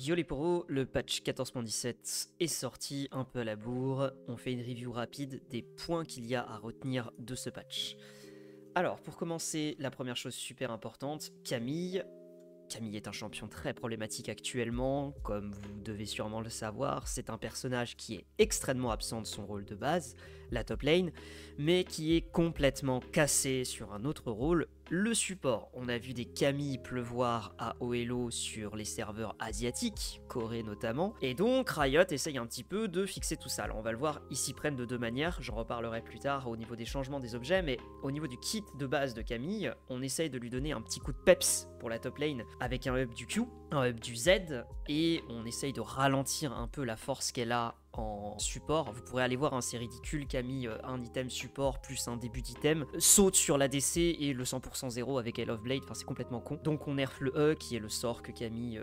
Yo les poros, le patch 14.17 est sorti un peu à la bourre. On fait une review rapide des points qu'il y a à retenir de ce patch. Alors, pour commencer, la première chose super importante, Camille. Camille est un champion très problématique actuellement, comme vous devez sûrement le savoir. C'est un personnage qui est extrêmement absent de son rôle de base, la top lane, mais qui est complètement cassé sur un autre rôle, le support. On a vu des Camille pleuvoir à OLO sur les serveurs asiatiques, Corée notamment, et donc Riot essaye un petit peu de fixer tout ça. Alors on va le voir, ils s'y prennent de deux manières, j'en reparlerai plus tard au niveau des changements des objets, mais au niveau du kit de base de Camille, on essaye de lui donner un petit coup de peps pour la top lane avec un up du Q, un up du Z, et on essaye de ralentir un peu la force qu'elle a en support. Vous pourrez aller voir, hein, c'est ridicule, Camille, un item support plus un début d'item, saute sur l'ADC et le 100% 0 avec I Love Blade, enfin c'est complètement con. Donc on nerf le E qui est le sort que Camille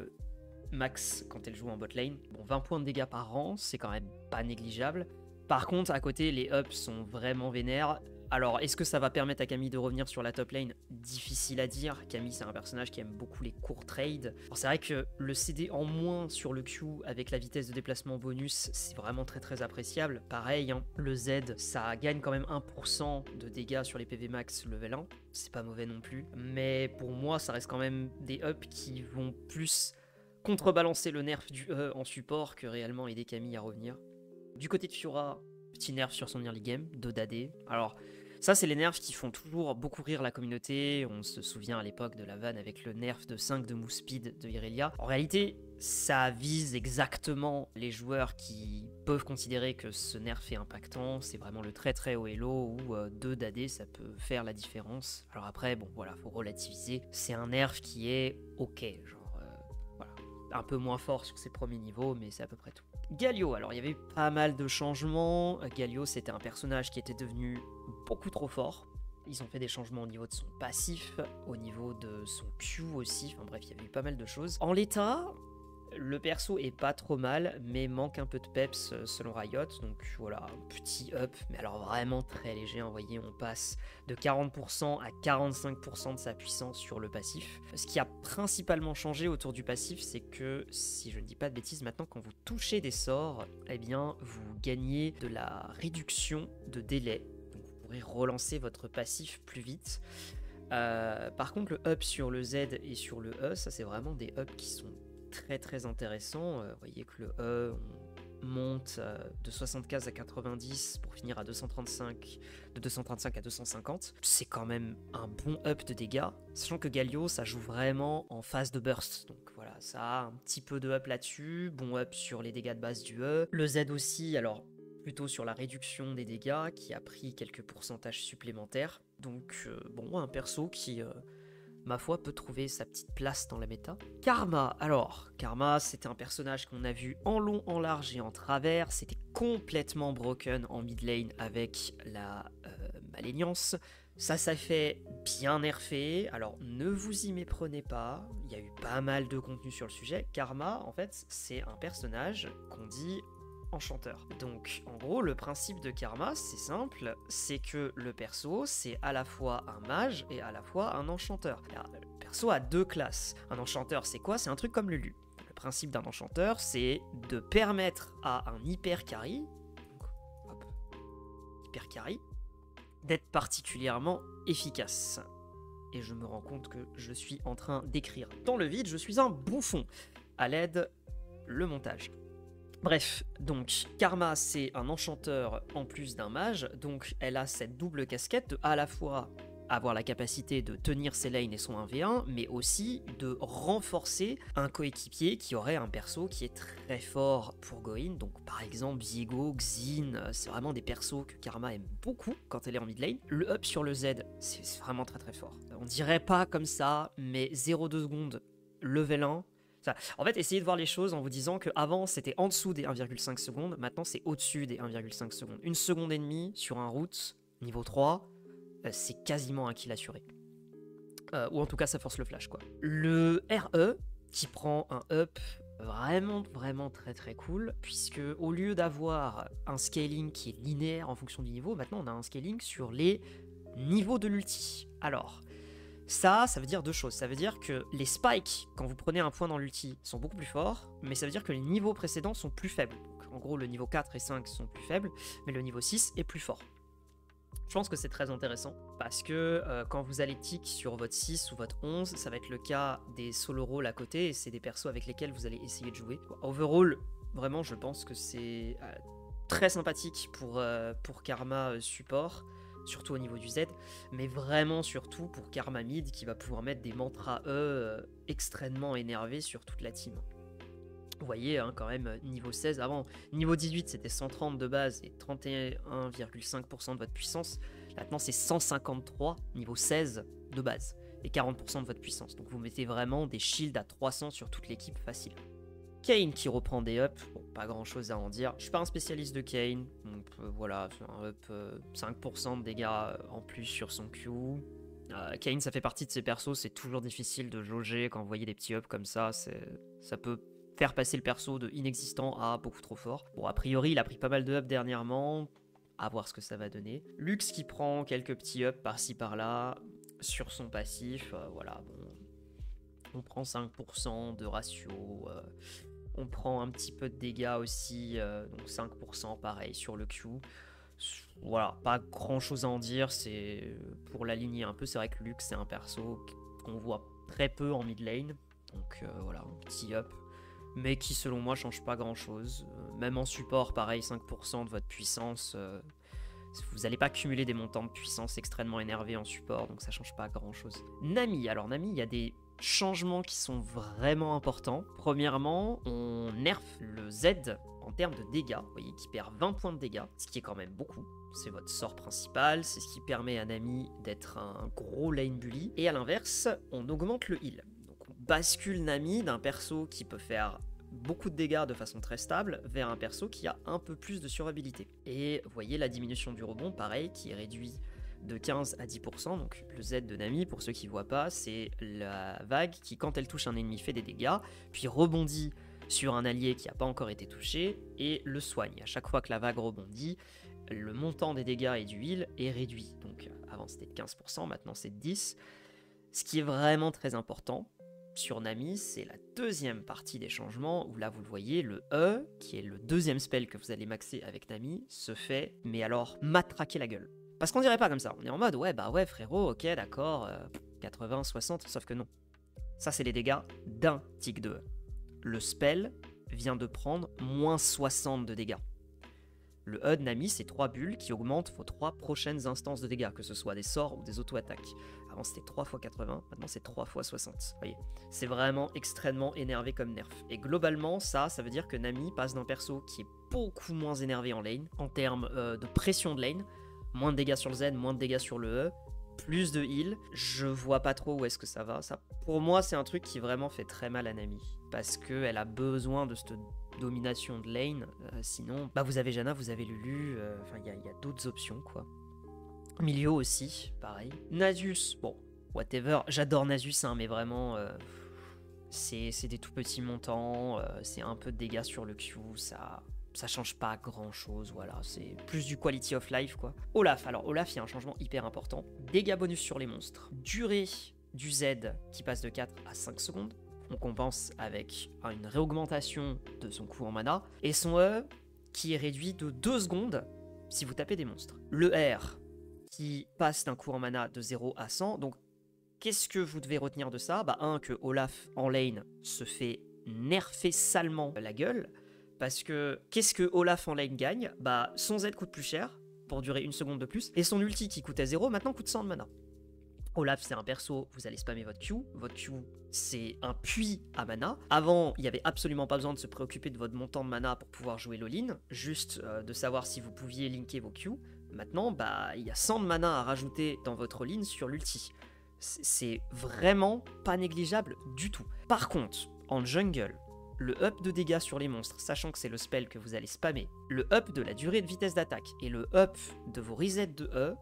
max quand elle joue en bot lane. Bon, 20 points de dégâts par rang, c'est quand même pas négligeable. Par contre, à côté, les ups sont vraiment vénères. Alors, est-ce que ça va permettre à Camille de revenir sur la top lane? Difficile à dire. Camille, c'est un personnage qui aime beaucoup les courts trades. C'est vrai que le CD en moins sur le Q avec la vitesse de déplacement bonus, c'est vraiment très très appréciable. Pareil, hein, le Z, ça gagne quand même 1% de dégâts sur les PV max level 1. C'est pas mauvais non plus. Mais pour moi, ça reste quand même des ups qui vont plus contrebalancer le nerf du E en support que réellement aider Camille à revenir. Du côté de Fiora, petit nerf sur son early game, 2 d'AD. Alors, ça, c'est les nerfs qui font toujours beaucoup rire la communauté. On se souvient à l'époque de la vanne avec le nerf de 5 de move speed de Irelia. En réalité, ça vise exactement les joueurs qui peuvent considérer que ce nerf est impactant. C'est vraiment le très très haut elo où 2 d'AD, ça peut faire la différence. Alors après, bon, voilà, faut relativiser. C'est un nerf qui est ok, genre, voilà, un peu moins fort sur ses premiers niveaux, mais c'est à peu près tout. Galio, alors il y avait eu pas mal de changements. Galio, c'était un personnage qui était devenu beaucoup trop fort. Ils ont fait des changements au niveau de son passif, au niveau de son Q aussi, enfin bref, il y avait eu pas mal de choses. En l'état, le perso est pas trop mal, mais manque un peu de peps selon Riot, donc voilà, un petit up, mais alors vraiment très léger, hein, vous voyez, on passe de 40% à 45% de sa puissance sur le passif. Ce qui a principalement changé autour du passif, c'est que, si je ne dis pas de bêtises, maintenant quand vous touchez des sorts, eh bien vous gagnez de la réduction de délai, donc vous pourrez relancer votre passif plus vite. Par contre, le up sur le Z et sur le E, ça c'est vraiment des ups qui sont très très intéressant. Vous voyez que le E, on monte de 75 à 90 pour finir à 235, de 235 à 250. C'est quand même un bon up de dégâts, sachant que Galio, ça joue vraiment en phase de burst. Donc voilà, ça a un petit peu de up là-dessus, bon up sur les dégâts de base du E. Le Z aussi, alors plutôt sur la réduction des dégâts, qui a pris quelques pourcentages supplémentaires. Donc bon, un perso qui ma foi, peut trouver sa petite place dans la méta. Karma, alors, Karma, c'était un personnage qu'on a vu en long, en large et en travers. C'était complètement broken en mid lane avec la Malléniance. Ça fait bien nerfé. Alors, ne vous y méprenez pas. Il y a eu pas mal de contenu sur le sujet. Karma, en fait, c'est un personnage qu'on dit enchanteur. Donc en gros le principe de Karma c'est simple, c'est que le perso c'est à la fois un mage et à la fois un enchanteur. Alors, le perso a deux classes. Un enchanteur c'est quoi? C'est un truc comme Lulu. Le principe d'un enchanteur c'est de permettre à un hyper carry, hyper carry, d'être particulièrement efficace. Et je me rends compte que je suis en train d'écrire dans le vide, je suis un bouffon. À l'aide, le montage. Bref, donc Karma c'est un enchanteur en plus d'un mage, donc elle a cette double casquette de à la fois avoir la capacité de tenir ses lanes et son 1v1, mais aussi de renforcer un coéquipier qui aurait un perso qui est très fort pour go in. Donc par exemple Viego, Xin, c'est vraiment des persos que Karma aime beaucoup quand elle est en mid lane. Le up sur le Z, c'est vraiment très très fort. On dirait pas comme ça, mais 0,2 secondes, level 1, en fait, essayez de voir les choses en vous disant qu'avant c'était en dessous des 1,5 secondes, maintenant c'est au-dessus des 1,5 secondes. Une seconde et demie sur un route, niveau 3, c'est quasiment un kill assuré. Ou en tout cas ça force le flash quoi. Le RE qui prend un up vraiment très très cool, puisque au lieu d'avoir un scaling qui est linéaire en fonction du niveau, maintenant on a un scaling sur les niveaux de l'ulti. Alors, Ça veut dire deux choses. Ça veut dire que les spikes, quand vous prenez un point dans l'ulti, sont beaucoup plus forts, mais ça veut dire que les niveaux précédents sont plus faibles. Donc, en gros, le niveau 4 et 5 sont plus faibles, mais le niveau 6 est plus fort. Je pense que c'est très intéressant parce que quand vous allez tic sur votre 6 ou votre 11, ça va être le cas des solo rôles à côté et c'est des persos avec lesquels vous allez essayer de jouer. Overall, vraiment, je pense que c'est très sympathique pour Karma support, surtout au niveau du Z, mais vraiment surtout pour Karma mid qui va pouvoir mettre des mantras extrêmement énervés sur toute la team. Vous voyez, hein, quand même, niveau 16, avant, niveau 18, c'était 130 de base et 31,5% de votre puissance. Maintenant, c'est 153, niveau 16 de base, et 40% de votre puissance. Donc, vous mettez vraiment des shields à 300 sur toute l'équipe facile. Kayn qui reprend des ups, bon, pas grand chose à en dire. Je suis pas un spécialiste de Kayn, donc voilà, un up 5% de dégâts en plus sur son Q. Kayn, ça fait partie de ses persos, c'est toujours difficile de jauger quand vous voyez des petits ups comme ça, ça peut faire passer le perso de inexistant à beaucoup trop fort. Bon, a priori, il a pris pas mal de ups dernièrement, à voir ce que ça va donner. Lux qui prend quelques petits ups par-ci par-là sur son passif, voilà, bon, on prend 5% de ratio, on prend un petit peu de dégâts aussi, donc 5% pareil sur le Q. Voilà, pas grand chose à en dire, c'est pour l'aligner un peu, c'est vrai que Lux c'est un perso qu'on voit très peu en mid lane, donc voilà, un petit up, mais qui selon moi change pas grand chose. Même en support, pareil, 5% de votre puissance, vous n'allez pas cumuler des montants de puissance extrêmement énervés en support, donc ça change pas grand chose. Nami, alors Nami, il y a des changements qui sont vraiment importants. Premièrement, on nerf le Z en termes de dégâts, vous voyez, qui perd 20 points de dégâts, ce qui est quand même beaucoup. C'est votre sort principal, c'est ce qui permet à Nami d'être un gros lane bully. Et à l'inverse, on augmente le heal. Donc on bascule Nami d'un perso qui peut faire beaucoup de dégâts de façon très stable vers un perso qui a un peu plus de survivabilité. Et vous voyez la diminution du rebond, pareil, qui est réduit de 15 à 10%, donc le Z de Nami, pour ceux qui ne voient pas, c'est la vague qui, quand elle touche un ennemi, fait des dégâts, puis rebondit sur un allié qui n'a pas encore été touché, et le soigne. À chaque fois que la vague rebondit, le montant des dégâts et du heal est réduit. Donc avant c'était de 15%, maintenant c'est de 10%. Ce qui est vraiment très important sur Nami, c'est la deuxième partie des changements, où là vous le voyez, le E, qui est le deuxième spell que vous allez maxer avec Nami, se fait, mais alors, matraquer la gueule. Parce qu'on dirait pas comme ça, on est en mode, ouais, bah ouais frérot, ok, d'accord, 80, 60, sauf que non. Ça c'est les dégâts d'un tic de E. Le spell vient de prendre moins 60 de dégâts. Le E de Nami, c'est 3 bulles qui augmentent vos 3 prochaines instances de dégâts, que ce soit des sorts ou des auto-attaques. Avant c'était 3 x 80, maintenant c'est 3 x 60. Vous voyez, c'est vraiment extrêmement énervé comme nerf. Et globalement, ça veut dire que Nami passe d'un perso qui est beaucoup moins énervé en lane, en termes de pression de lane, moins de dégâts sur le Z, moins de dégâts sur le E, plus de heal. Je vois pas trop où est-ce que ça va. Ça, pour moi, c'est un truc qui vraiment fait très mal à Nami, parce qu'elle a besoin de cette domination de lane, sinon bah vous avez Janna, vous avez Lulu, enfin il y a d'autres options quoi. Milieu aussi, pareil. Nasus, bon, whatever, j'adore Nasus hein, mais vraiment c'est des tout petits montants, c'est un peu de dégâts sur le Q, ça change pas grand chose, voilà, c'est plus du quality of life quoi. Olaf, alors Olaf il y a un changement hyper important, dégâts bonus sur les monstres, durée du Z qui passe de 4 à 5 secondes, on compense avec une réaugmentation de son coût en mana, et son E qui est réduit de 2 secondes si vous tapez des monstres. Le R qui passe d'un coût en mana de 0 à 100, donc qu'est-ce que vous devez retenir de ça? Bah que Olaf en lane se fait nerfer salement la gueule, parce que qu'est-ce que Olaf en lane gagne? Bah son Z coûte plus cher, pour durer 1 seconde de plus, et son ulti qui coûtait 0 maintenant coûte 100 de mana. Olaf c'est un perso, vous allez spammer votre Q c'est un puits à mana. Avant il n'y avait absolument pas besoin de se préoccuper de votre montant de mana pour pouvoir jouer l'all-in, juste de savoir si vous pouviez linker vos Q. Maintenant bah il y a 100 de mana à rajouter dans votre all-in sur l'ulti. C'est vraiment pas négligeable du tout. Par contre, en jungle, le up de dégâts sur les monstres, sachant que c'est le spell que vous allez spammer, le up de la durée de vitesse d'attaque et le up de vos resets de E,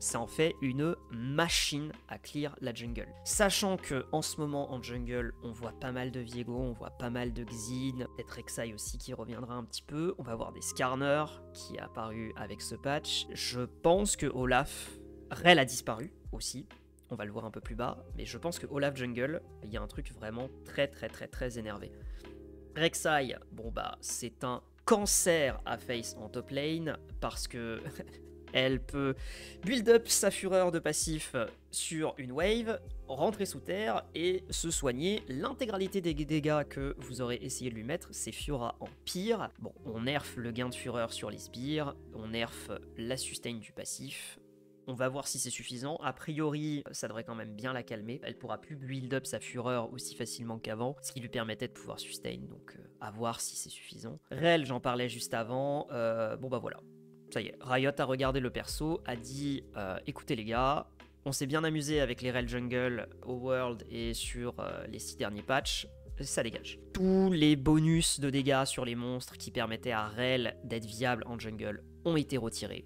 ça en fait une machine à clear la jungle. Sachant que en ce moment en jungle, on voit pas mal de Viego, on voit pas mal de Xin, peut-être Rek'Sai aussi qui reviendra un petit peu, on va voir des Skarner qui est apparu avec ce patch. Je pense que Olaf, Rel a disparu aussi. on va le voir un peu plus bas, mais je pense que Olaf Jungle, il y a un truc vraiment très énervé. Rek'Sai, bon bah c'est un cancer à face en top lane parce que elle peut build up sa fureur de passif sur une wave, rentrer sous terre et se soigner. L'intégralité des dégâts que vous aurez essayé de lui mettre, c'est Fiora en pire. Bon, on nerf le gain de fureur sur les sbires, on nerf la sustain du passif. On va voir si c'est suffisant. A priori, ça devrait quand même bien la calmer. Elle pourra plus build up sa fureur aussi facilement qu'avant, ce qui lui permettait de pouvoir sustain. Donc, à voir si c'est suffisant. Rel, j'en parlais juste avant. Bon bah voilà. Ça y est, Riot a regardé le perso, a dit écoutez les gars, on s'est bien amusé avec les Rel Jungle au World et sur les 6 derniers patchs. Ça dégage. Tous les bonus de dégâts sur les monstres qui permettaient à Rel d'être viable en jungle ont été retirés.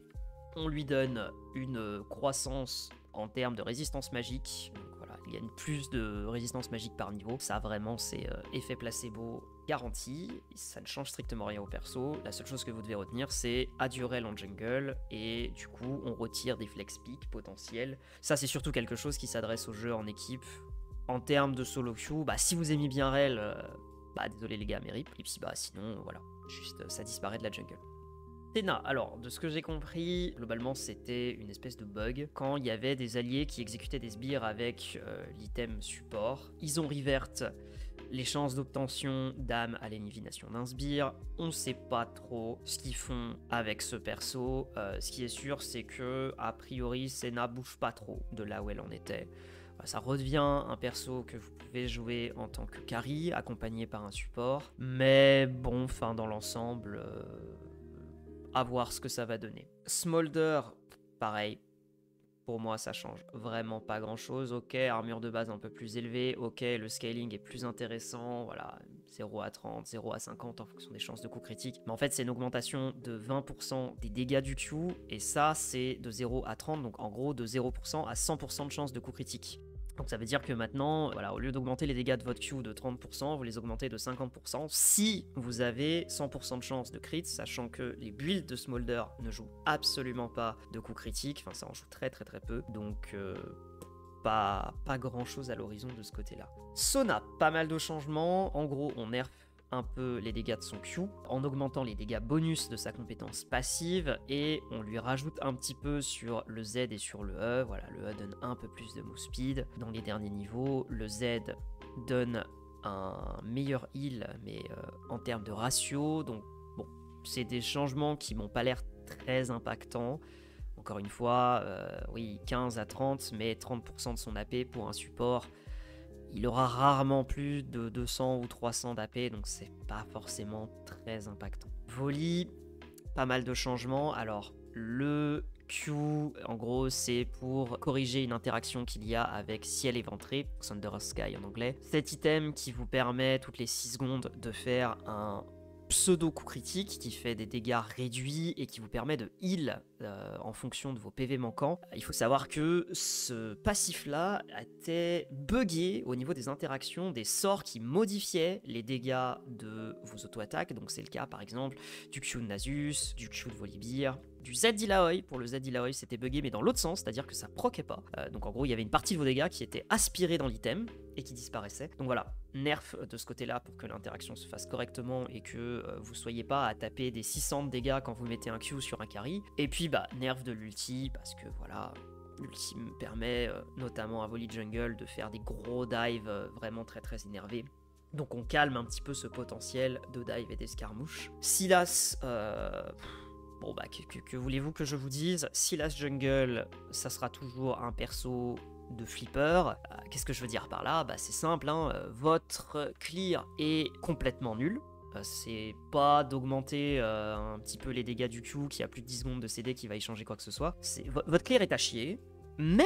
On lui donne une croissance en termes de résistance magique. Donc voilà, il gagne plus de résistance magique par niveau. Ça vraiment c'est effet placebo garanti. Ça ne change strictement rien au perso. La seule chose que vous devez retenir c'est Adurel en jungle. Et du coup on retire des flex picks potentiels. Ça c'est surtout quelque chose qui s'adresse au jeu en équipe. En termes de solo queue, bah si vous aimez bien Rel, bah désolé les gars mais rip. Et puis bah sinon voilà, juste ça disparaît de la jungle. Senna, alors de ce que j'ai compris, globalement c'était une espèce de bug. Quand il y avait des alliés qui exécutaient des sbires avec l'item support, ils ont revert les chances d'obtention d'âme à l'élimination d'un sbire. On sait pas trop ce qu'ils font avec ce perso. Ce qui est sûr c'est que a priori Senna bouge pas trop de là où elle en était. Ça redevient un perso que vous pouvez jouer en tant que carry, accompagné par un support. Mais bon, enfin dans l'ensemble... à voir ce que ça va donner. Smolder, pareil, pour moi ça change vraiment pas grand chose. Ok, armure de base un peu plus élevée, ok, le scaling est plus intéressant, voilà, 0 à 30, 0 à 50 en fonction des chances de coup critique. Mais en fait c'est une augmentation de 20% des dégâts du Q, et ça c'est de 0 à 30, donc en gros de 0% à 100% de chances de coup critique. Donc ça veut dire que maintenant, voilà, au lieu d'augmenter les dégâts de votre Q de 30%, vous les augmentez de 50% si vous avez 100% de chance de crit, sachant que les builds de Smolder ne jouent absolument pas de coups critiques, enfin ça en joue très peu, donc pas grand chose à l'horizon de ce côté-là. Sona, pas mal de changements, en gros on nerf un peu les dégâts de son Q en augmentant les dégâts bonus de sa compétence passive et on lui rajoute un petit peu sur le Z et sur le E. Voilà, le E donne un peu plus de move speed dans les derniers niveaux, le Z donne un meilleur heal mais en termes de ratio, donc bon, c'est des changements qui m'ont pas l'air très impactants. Encore une fois, oui, 15 à 30, mais 30% de son AP pour un support. Il aura rarement plus de 200 ou 300 d'AP, donc c'est pas forcément très impactant. Volley, pas mal de changements. Alors, le Q, en gros, c'est pour corriger une interaction qu'il y a avec Ciel éventré, Thunder Sky en anglais. Cet item qui vous permet toutes les 6 secondes de faire un pseudo coup critique qui fait des dégâts réduits et qui vous permet de heal en fonction de vos PV manquants. Il faut savoir que ce passif là était buggé au niveau des interactions des sorts qui modifiaient les dégâts de vos auto-attaques, donc c'est le cas par exemple du Q de Nasus, du Q de Volibear, du Z d'Illaoi. Pour le Z d'Illaoi c'était buggé mais dans l'autre sens, c'est-à-dire que ça proquait pas. Donc en gros il y avait une partie de vos dégâts qui était aspirée dans l'item et qui disparaissait. Donc voilà, nerf de ce côté là pour que l'interaction se fasse correctement et que vous soyez pas à taper des 600 de dégâts quand vous mettez un Q sur un carry. Et puis bah nerf de l'ulti parce que voilà, l'ulti me permet notamment à Volley Jungle de faire des gros dives vraiment très énervés. Donc on calme un petit peu ce potentiel de dive et d'escarmouche. Sylas, bon bah que voulez-vous que je vous dise? Sylas Jungle, ça sera toujours un perso de flipper. Qu'est-ce que je veux dire par là? Bah c'est simple, hein, votre clear est complètement nul. C'est pas d'augmenter un petit peu les dégâts du Q qui a plus de 10 secondes de CD qui va y changer quoi que ce soit. Votre clear est à chier, mais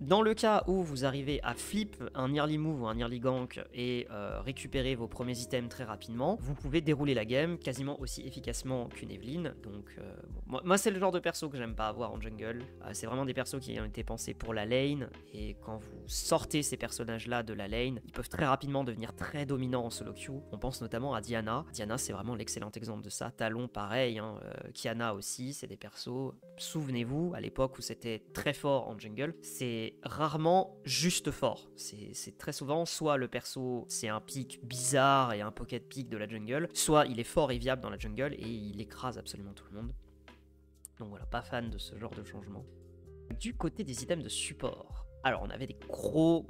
dans le cas où vous arrivez à flip un early move ou un early gank et récupérer vos premiers items très rapidement, vous pouvez dérouler la game quasiment aussi efficacement qu'une Evelynn. Donc moi c'est le genre de perso que j'aime pas avoir en jungle. C'est vraiment des persos qui ont été pensés pour la lane, et quand vous sortez ces personnages là de la lane, ils peuvent très rapidement devenir très dominants en solo queue. On pense notamment à Diana. Diana c'est vraiment l'excellent exemple de ça. Talon pareil, hein, Kiana aussi, c'est des persos, souvenez-vous, à l'époque où c'était très fort en jungle, c'est c'est rarement juste fort. C'est très souvent, soit le perso, c'est un pick bizarre et un pocket pick de la jungle, soit il est fort et viable dans la jungle et il écrase absolument tout le monde. Donc voilà, pas fan de ce genre de changement. Du côté des items de support, alors on avait des gros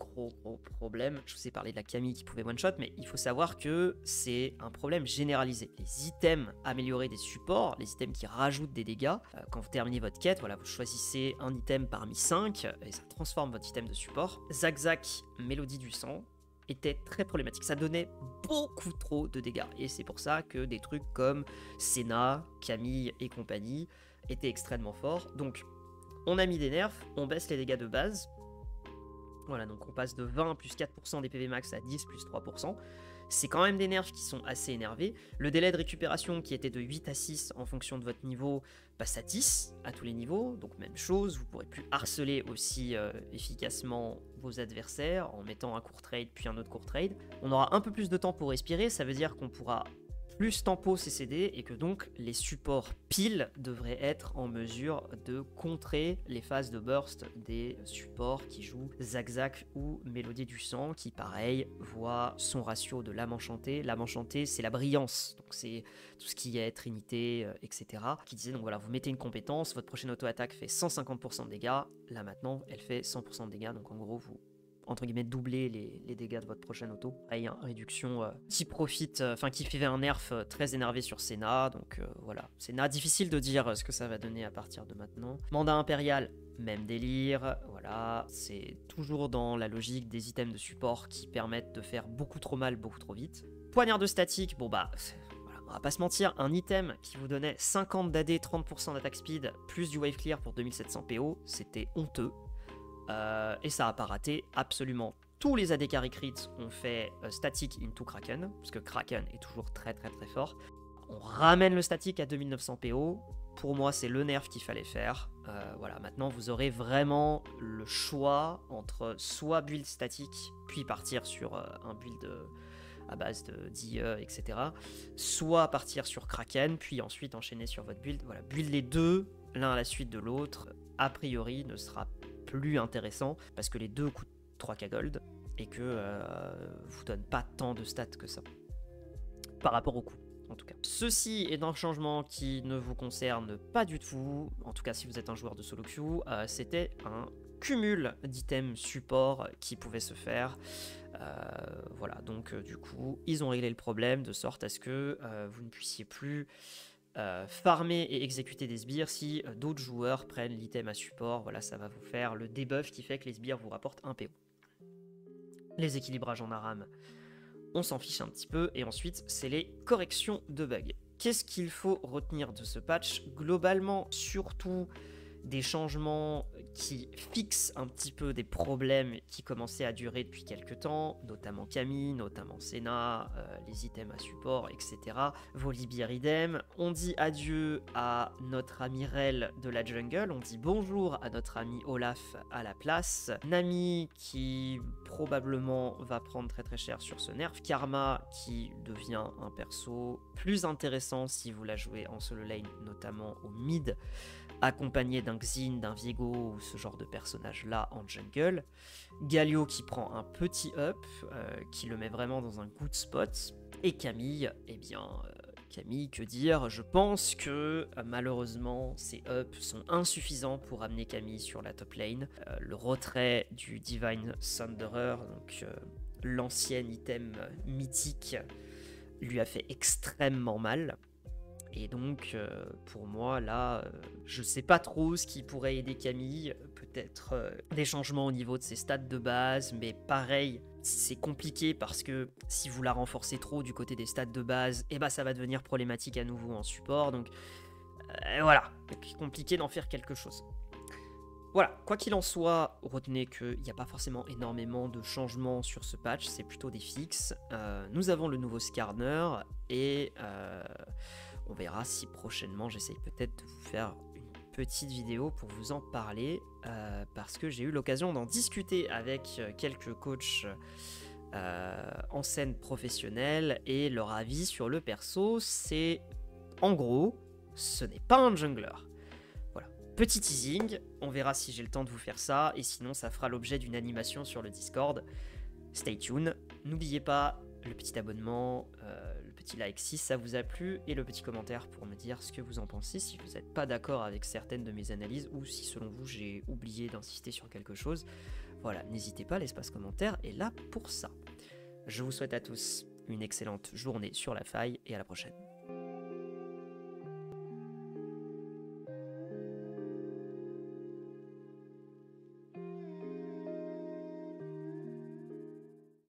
problèmes. Je vous ai parlé de la Camille qui pouvait one-shot, mais il faut savoir que c'est un problème généralisé. Les items améliorés des supports, les items qui rajoutent des dégâts, quand vous terminez votre quête, voilà, vous choisissez un item parmi 5 et ça transforme votre item de support. Zag-Zag, Mélodie du sang, était très problématique. Ça donnait beaucoup trop de dégâts. Et c'est pour ça que des trucs comme Senna, Camille et compagnie étaient extrêmement forts. Donc, on a mis des nerfs, on baisse les dégâts de base. Voilà, donc on passe de 20 plus 4% des PV max à 10 plus 3%. C'est quand même des nerfs qui sont assez énervés. Le délai de récupération qui était de 8 à 6 en fonction de votre niveau passe à 10 à tous les niveaux. Donc même chose, vous ne pourrez plus harceler aussi efficacement vos adversaires en mettant un court trade puis un autre court trade. On aura un peu plus de temps pour respirer, ça veut dire qu'on pourra plus tempo CCD et que donc les supports piles devraient être en mesure de contrer les phases de burst des supports qui jouent Zag-Zag ou Mélodie du sang, qui pareil voit son ratio de l'âme enchantée. L'âme enchantée, c'est la brillance, donc c'est tout ce qui est trinité, etc. Qui disait donc voilà, vous mettez une compétence, votre prochaine auto-attaque fait 150% de dégâts, là maintenant elle fait 100% de dégâts, donc en gros vous entre guillemets doubler les dégâts de votre prochaine auto. Pareil, hein, réduction qui profite, qui fait un nerf très énervé sur Senna, donc voilà. Senna, difficile de dire ce que ça va donner à partir de maintenant. Mandat impérial, même délire, voilà. C'est toujours dans la logique des items de support qui permettent de faire beaucoup trop mal, beaucoup trop vite. Poignard de statique, bon bah... voilà, on va pas se mentir, un item qui vous donnait 50 d'AD, 30% d'attaque speed, plus du wave clear pour 2700 PO, c'était honteux. Et ça a pas raté, absolument tous les AD carry crits ont fait static into Kraken, parce que Kraken est toujours très fort. On ramène le static à 2900 PO, pour moi c'est le nerf qu'il fallait faire. Voilà, maintenant vous aurez vraiment le choix entre soit build static, puis partir sur un build à base de DIE, etc. Soit partir sur Kraken, puis ensuite enchaîner sur votre build. Voilà, build les deux, l'un à la suite de l'autre, a priori ne sera plus intéressant parce que les deux coûtent 3k gold et que vous donnent pas tant de stats que ça par rapport au coût en tout cas. Ceci est un changement qui ne vous concerne pas du tout, en tout cas si vous êtes un joueur de solo queue, c'était un cumul d'items support qui pouvait se faire. Voilà, donc du coup ils ont réglé le problème de sorte à ce que vous ne puissiez plus farmer et exécuter des sbires si d'autres joueurs prennent l'item à support. Voilà, ça va vous faire le debuff qui fait que les sbires vous rapportent un PO. Les équilibrages en ARAM, on s'en fiche un petit peu. Et ensuite, c'est les corrections de bugs. Qu'est-ce qu'il faut retenir de ce patch? Globalement, surtout des changements qui fixent un petit peu des problèmes qui commençaient à durer depuis quelques temps, notamment Camille, notamment Senna, les items à support, etc. Volibear idem. On dit adieu à notre ami Rel de la jungle, on dit bonjour à notre ami Olaf à la place. Nami qui probablement va prendre très cher sur ce nerf. Karma qui devient un perso plus intéressant si vous la jouez en solo lane, notamment au mid, accompagné d'un Xin, d'un Viego ou ce genre de personnage là en jungle. Galio qui prend un petit up, qui le met vraiment dans un good spot. Et Camille, eh bien, Camille, que dire? Je pense que malheureusement ces ups sont insuffisants pour amener Camille sur la top lane. Le retrait du Divine Thunderer, donc l'ancien item mythique, lui a fait extrêmement mal. Et donc, pour moi, là, je sais pas trop ce qui pourrait aider Camille. Peut-être des changements au niveau de ses stats de base, mais pareil, c'est compliqué parce que si vous la renforcez trop du côté des stats de base, eh ben, ça va devenir problématique à nouveau en support. Donc, voilà, c'est compliqué d'en faire quelque chose. Voilà, quoi qu'il en soit, retenez qu'il n'y a pas forcément énormément de changements sur ce patch, c'est plutôt des fixes. Nous avons le nouveau Skarner et on verra si prochainement j'essaye peut-être de vous faire une petite vidéo pour vous en parler, parce que j'ai eu l'occasion d'en discuter avec quelques coachs en scène professionnelle et leur avis sur le perso, c'est en gros, ce n'est pas un jungler. Petit teasing, on verra si j'ai le temps de vous faire ça, et sinon ça fera l'objet d'une animation sur le Discord. Stay tuned. N'oubliez pas le petit abonnement, le petit like si ça vous a plu, et le petit commentaire pour me dire ce que vous en pensez, si vous n'êtes pas d'accord avec certaines de mes analyses, ou si selon vous j'ai oublié d'insister sur quelque chose. Voilà, n'hésitez pas, l'espace commentaire est là pour ça. Je vous souhaite à tous une excellente journée sur la faille, et à la prochaine.